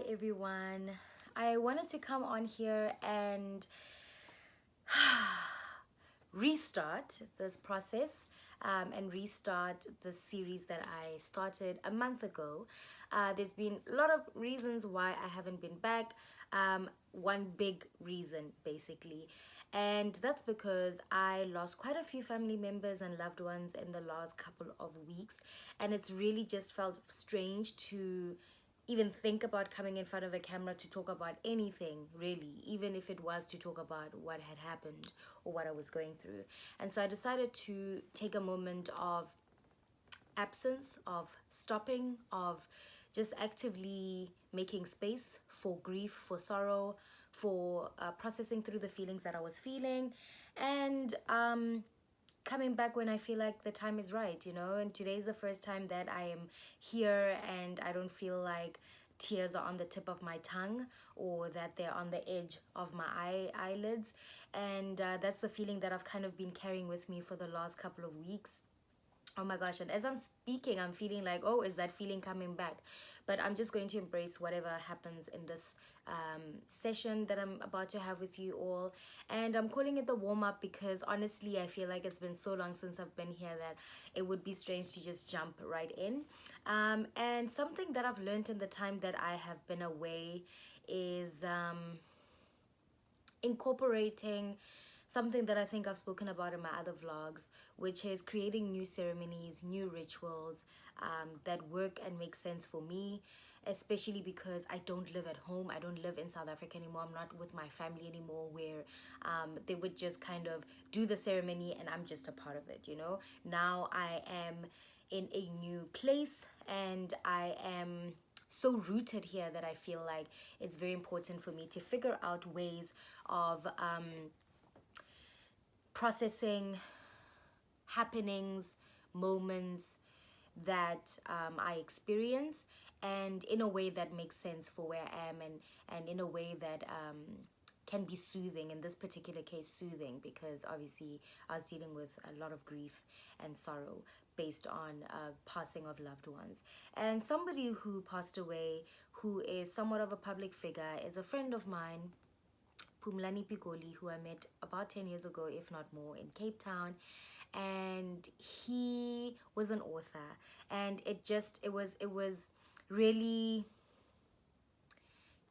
everyone. I wanted to come on here and restart this process and restart the series that I started a month ago. There's been a lot of reasons why I haven't been back. One big reason, basically. And that's because I lost quite a few family members and loved ones in the last couple of weeks. And it's really just felt strange to even think about coming in front of a camera to talk about anything, really, even if it was to talk about what had happened or what I was going through. And so I decided to take a moment of absence, of stopping, of just actively making space for grief, for sorrow, for processing through the feelings that I was feeling, and coming back when I feel like the time is right, you know. And today's the first time that I am here and I don't feel like tears are on the tip of my tongue or that they're on the edge of my eyelids. And that's the feeling that I've kind of been carrying with me for the last couple of weeks. Oh my gosh, and as I'm speaking, I'm feeling like, oh, is that feeling coming back? But I'm just going to embrace whatever happens in this session that I'm about to have with you all. And I'm calling it the warm-up because honestly, I feel like it's been so long since I've been here that it would be strange to just jump right in. And something that I've learned in the time that I have been away is incorporating something that I think I've spoken about in my other vlogs, which is creating new ceremonies, new rituals that work and make sense for me, especially because I don't live at home. I don't live in South Africa anymore. I'm not with my family anymore where they would just kind of do the ceremony and I'm just a part of it, you know. Now I am in a new place and I am so rooted here that I feel like it's very important for me to figure out ways of processing happenings, moments that I experience, and in a way that makes sense for where I am, and in a way that can be soothing, in this particular case soothing, because obviously I was dealing with a lot of grief and sorrow based on passing of loved ones. And somebody who passed away, who is somewhat of a public figure, is a friend of mine, PHUMLANI'S, who I met about 10 years ago, if not more, in Cape Town. And he was an author, and it was really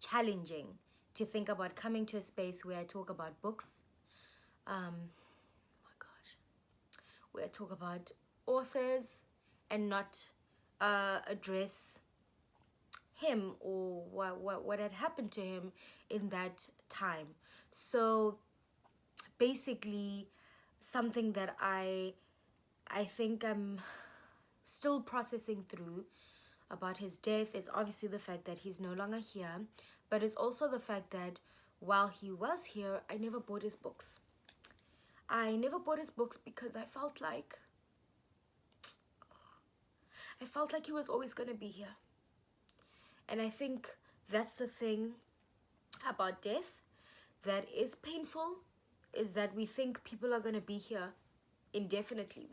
challenging to think about coming to a space where I talk about books, oh my gosh, where I talk about authors and not address him or what had happened to him in that time. So basically, something that I think I'm still processing through about his death is obviously the fact that he's no longer here, but it's also the fact that while he was here, I never bought his books. I never bought his books because I felt like he was always going to be here. And I think that's the thing about death that is painful, is that we think people are going to be here indefinitely.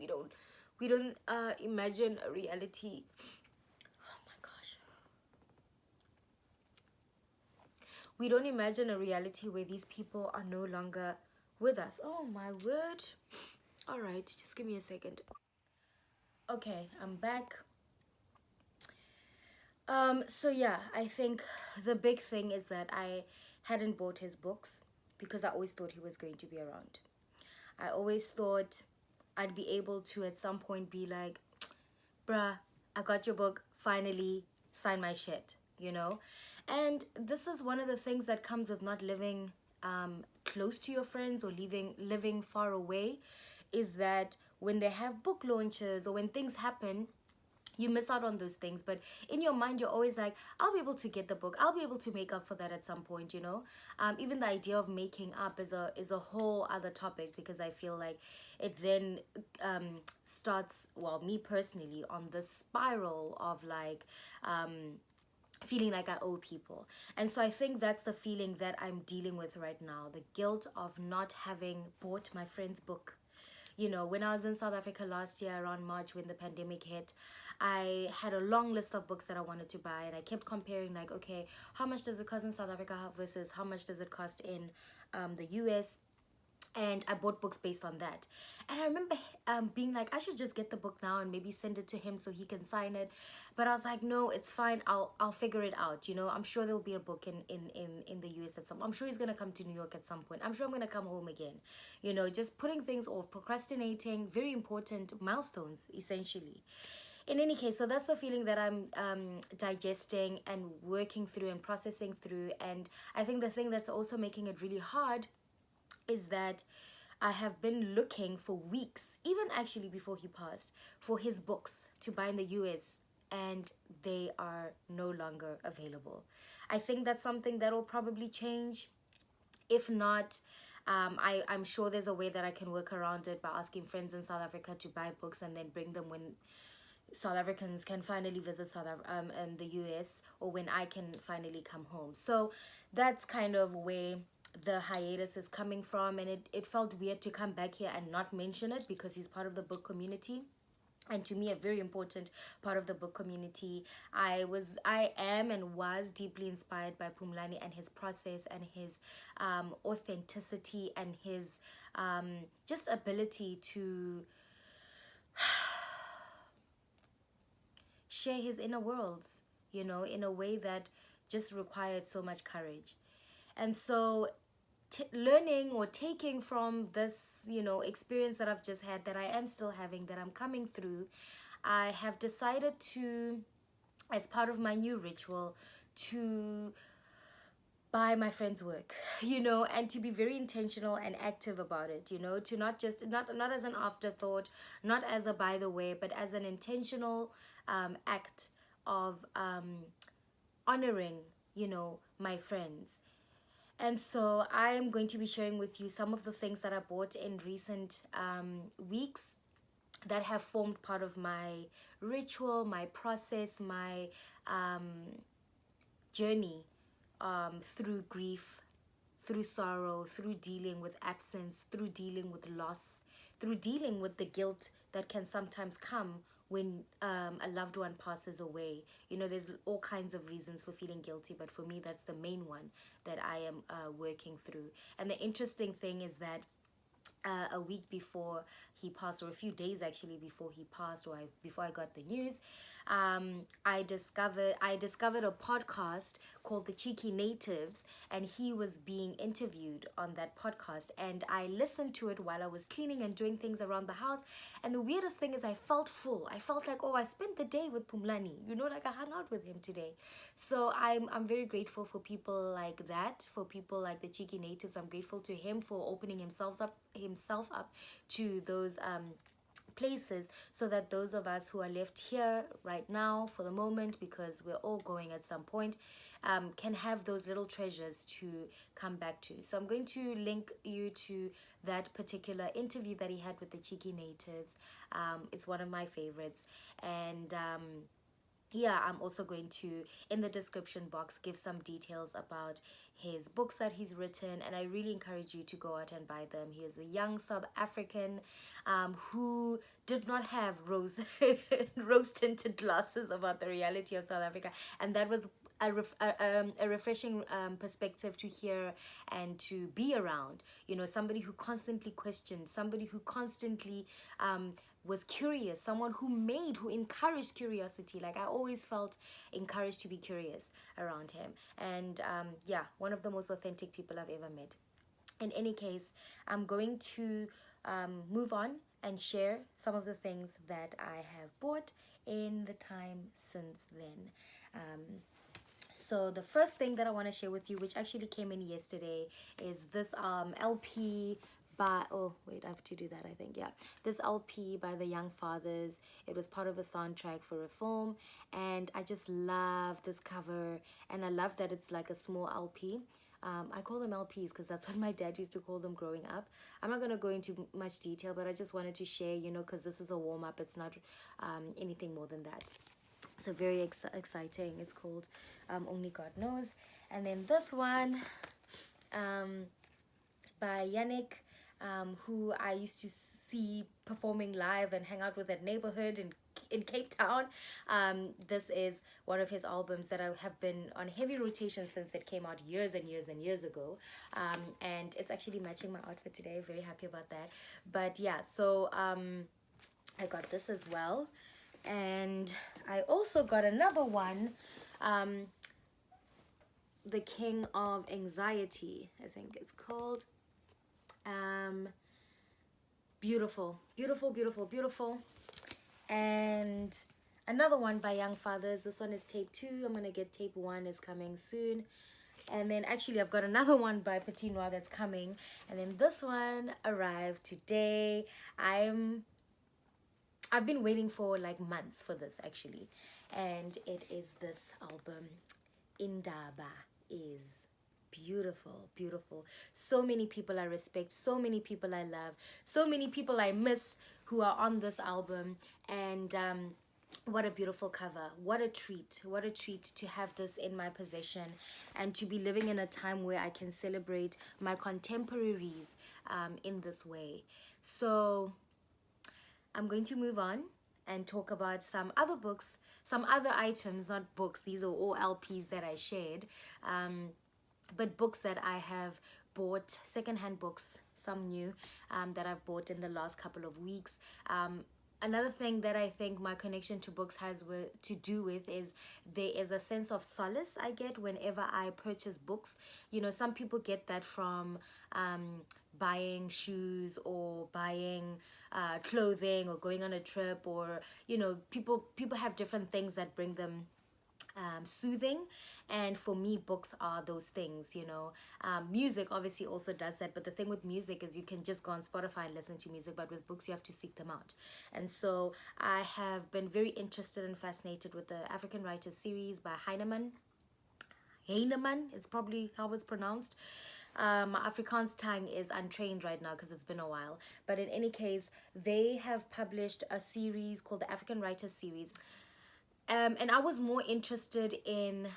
We don't imagine a reality. Oh my gosh. We don't imagine a reality where these people are no longer with us. Oh my word. All right, just give me a second. Okay, I'm back. So yeah, I think the big thing is that I hadn't bought his books because I always thought he was going to be around. I always thought I'd be able to at some point be like, bruh, I got your book, finally, sign my shit, you know? And this is one of the things that comes with not living close to your friends or living far away, is that when they have book launches or when things happen, you miss out on those things. But in your mind, you're always like, I'll be able to get the book, I'll be able to make up for that at some point, you know. Even the idea of making up is a whole other topic, because I feel like it then starts, well, me personally, on the spiral of like feeling like I owe people. And so I think that's the feeling that I'm dealing with right now, the guilt of not having bought my friend's book. You know, when I was in South Africa last year around March, when the pandemic hit, I had a long list of books that I wanted to buy, and I kept comparing, like, okay, how much does it cost in South Africa versus how much does it cost in the US? And I bought books based on that. And I remember being like, I should just get the book now and maybe send it to him so he can sign it. But I was like, no, it's fine. I'll figure it out. You know, I'm sure there'll be a book in the US at some. I'm sure he's gonna come to New York at some point. I'm sure I'm gonna come home again. You know, just putting things off, procrastinating, very important milestones essentially. In any case, so that's the feeling that I'm digesting and working through and processing through. And I think the thing that's also making it really hard is that I have been looking for weeks, even actually before he passed, for his books to buy in the US, and they are no longer available. I think that's something that will probably change. If not, I'm sure there's a way that I can work around it by asking friends in South Africa to buy books and then bring them when South Africans can finally visit in the US, or when I can finally come home. So that's kind of where the hiatus is coming from, and it felt weird to come back here and not mention it because he's part of the book community, and to me a very important part of the book community. I am and was deeply inspired by Phumlani and his process and his authenticity and his just ability to share his inner worlds, you know, in a way that just required so much courage. And so learning or taking from this, you know, experience that I've just had, that I am still having, that I'm coming through, I have decided to, as part of my new ritual, to buy my friend's work, you know, and to be very intentional and active about it, you know, to not just, not as an afterthought, not as a by the way, but as an intentional act of honoring, you know, my friends. And so I am going to be sharing with you some of the things that I bought in recent weeks that have formed part of my ritual, my process, my journey through grief, through sorrow, through dealing with absence, through dealing with loss, through dealing with the guilt that can sometimes come when a loved one passes away. You know, there's all kinds of reasons for feeling guilty, but for me, that's the main one that I am working through. And the interesting thing is that a week before he passed, or a few days actually before he passed, or before I got the news, I discovered a podcast called The Cheeky Natives, and he was being interviewed on that podcast, and I listened to it while I was cleaning and doing things around the house. And the weirdest thing is I felt full. I felt like, oh, I spent the day with Phumlani, you know, like I hung out with him today. So I'm very grateful for people like that, for people like The Cheeky Natives. I'm grateful to him for opening himself up to those places, so that those of us who are left here right now for the moment, because we're all going at some point, can have those little treasures to come back to. So I'm going to link you to that particular interview that he had with The Cheeky Natives. It's one of my favorites. And yeah, I'm also going to, in the description box, give some details about his books that he's written, and I really encourage you to go out and buy them. He is a young South African who did not have rose-tinted glasses about the reality of South Africa, and that was a refreshing perspective to hear and to be around. You know, somebody who constantly questioned, somebody who constantly was curious, someone who encouraged curiosity. Like, I always felt encouraged to be curious around him. And yeah, one of the most authentic people I've ever met. In any case, I'm going to move on and share some of the things that I have bought in the time since then. So the first thing that I want to share with you, which actually came in yesterday, is this LP by, oh wait, I have to do that, I think. Yeah, this LP by the Young Fathers. It was part of a soundtrack for a film, and I just love this cover, and I love that it's like a small LP. I call them LPs because that's what my dad used to call them growing up. I'm not going to go into much detail, but I just wanted to share, you know, because this is a warm-up. It's not anything more than that. So very exciting. It's called Only God Knows. And then this one by Yannick, who I used to see performing live and hang out with at neighborhood and in Cape Town. This is one of his albums that I have been on heavy rotation since it came out years and years and years ago. And it's actually matching my outfit today. Very happy about that. But yeah, so I got this as well. And I also got another one, The King of Anxiety, I think it's called. Beautiful, beautiful, beautiful, beautiful. And another one by Young Fathers. This one is tape 2. I'm gonna get tape 1 is coming soon. And then actually I've got another one by Petit Noir that's coming. And then this one arrived today. I've been waiting for like months for this actually. And it is this album, Indaba Is. Beautiful, beautiful. So many people I respect, so many people I love, so many people I miss who are on this album. And what a beautiful cover. What a treat to have this in my possession and to be living in a time where I can celebrate my contemporaries in this way. So I'm going to move on and talk about some other books, some other items, not books. These are all LPs that I shared. But books that I have bought, secondhand books, some new, that I've bought in the last couple of weeks. Another thing that I think my connection to books has to do with is there is a sense of solace I get whenever I purchase books. You know, some people get that from buying shoes or buying clothing or going on a trip, or, you know, people have different things that bring them soothing, and for me books are those things, you know. Music obviously also does that, but the thing with music is you can just go on Spotify and listen to music, but with books you have to seek them out. And so I have been very interested and fascinated with the African Writers series by Heinemann. It's probably how it's pronounced. My Afrikaans tongue is untrained right now because it's been a while, but in any case, they have published a series called the African Writers series. And I was more interested in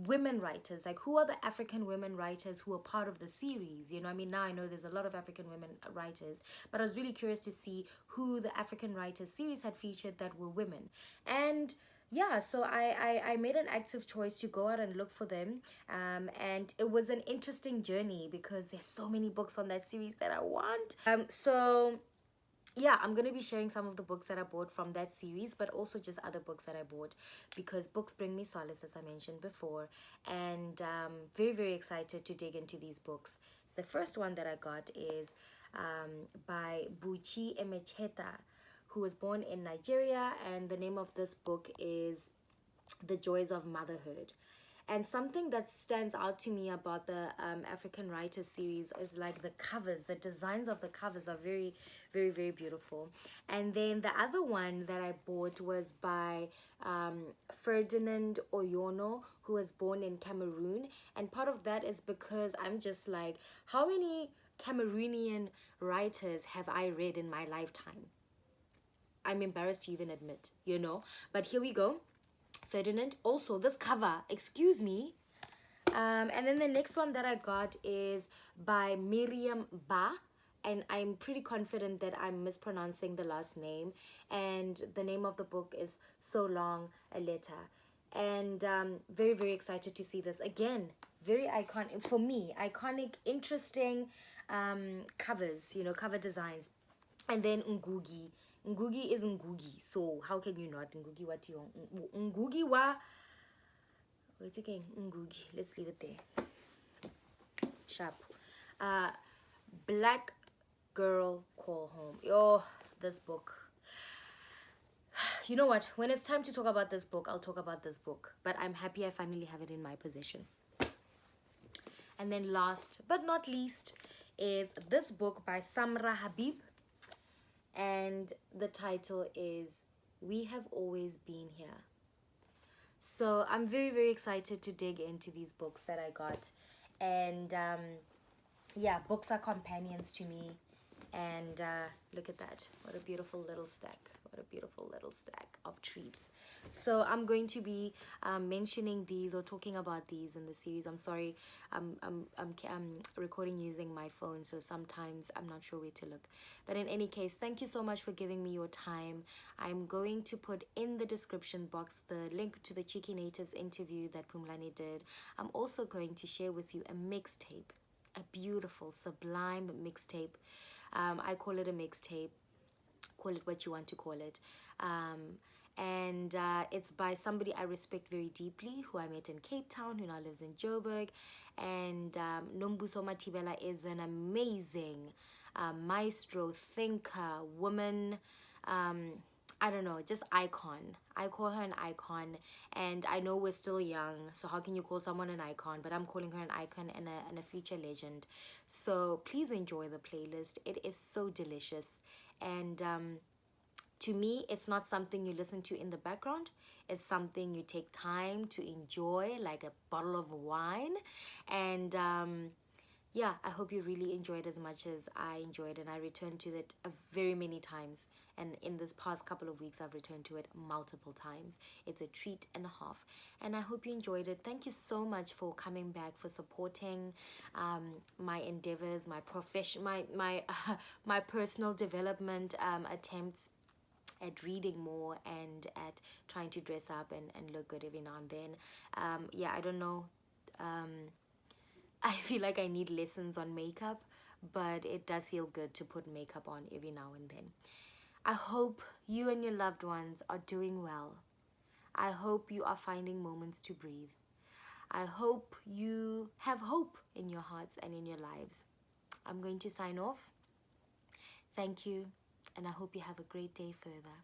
women writers, like who are the African women writers who are part of the series, you know. I mean, now I know there's a lot of African women writers, but I was really curious to see who the African Writers series had featured that were women. And yeah, so I made an active choice to go out and look for them, and it was an interesting journey because there's so many books on that series that I want. So yeah, I'm going to be sharing some of the books that I bought from that series, but also just other books that I bought, because books bring me solace, as I mentioned before. And very, very excited to dig into these books. The first one that I got is by Buchi Emecheta, who was born in Nigeria, and the name of this book is The Joys of Motherhood. And something that stands out to me about the African Writers series is like the covers. The designs of the covers are very, very, very beautiful. And then the other one that I bought was by Ferdinand Oyono, who was born in Cameroon. And part of that is because I'm just like, how many Cameroonian writers have I read in my lifetime? I'm embarrassed to even admit, you know. But here we go. Ferdinand. Also, this cover, excuse me. And then the next one that I got is by Miriam Ba, and I'm pretty confident that I'm mispronouncing the last name. And the name of the book is So Long a Letter. And very, very excited to see this. Again, very iconic, for me, iconic, interesting covers, you know, cover designs. And then Ngugi. Ngugi is Ngugi, so how can you not? Ngugi what you Ngugi wa. Wait again. Ngugi. Let's leave it there. Sharp. Black Girl Call Home. Oh, this book. You know what? When it's time to talk about this book, I'll talk about this book. But I'm happy I finally have it in my possession. And then last but not least is this book by Samra Habib. And the title is We Have Always Been Here. So I'm very, very excited to dig into these books that I got. And yeah, books are companions to me. And look at that. What a beautiful little stack What a beautiful little stack of treats. So I'm going to be mentioning these or talking about these in the series. I'm sorry, I'm recording using my phone, so sometimes I'm not sure where to look. But in any case, thank you so much for giving me your time. I'm going to put in the description box the link to the Cheeky Natives interview that Phumlani did. I'm also going to share with you a mixtape, a beautiful, sublime mixtape. I call it a mixtape. Call it what you want to call it. And it's by somebody I respect very deeply, who I met in Cape Town, who now lives in Joburg. And Nombuso Matibela is an amazing maestro, thinker, woman, I don't know, just icon. I call her an icon, and I know we're still young, so how can you call someone an icon? But I'm calling her an icon and a future legend. So please enjoy the playlist. It is so delicious. And to me, it's not something you listen to in the background. It's something you take time to enjoy, like a bottle of wine. And yeah, I hope you really enjoyed as much as I enjoyed, and I returned to it very many times. And in this past couple of weeks, I've returned to it multiple times. It's a treat and a half, and I hope you enjoyed it. Thank you so much for coming back, for supporting my endeavors, my profession, my personal development attempts at reading more and at trying to dress up and look good every now and then. Yeah, I don't know. I feel like I need lessons on makeup, but it does feel good to put makeup on every now and then. I hope you and your loved ones are doing well. I hope you are finding moments to breathe. I hope you have hope in your hearts and in your lives. I'm going to sign off. Thank you, and I hope you have a great day further.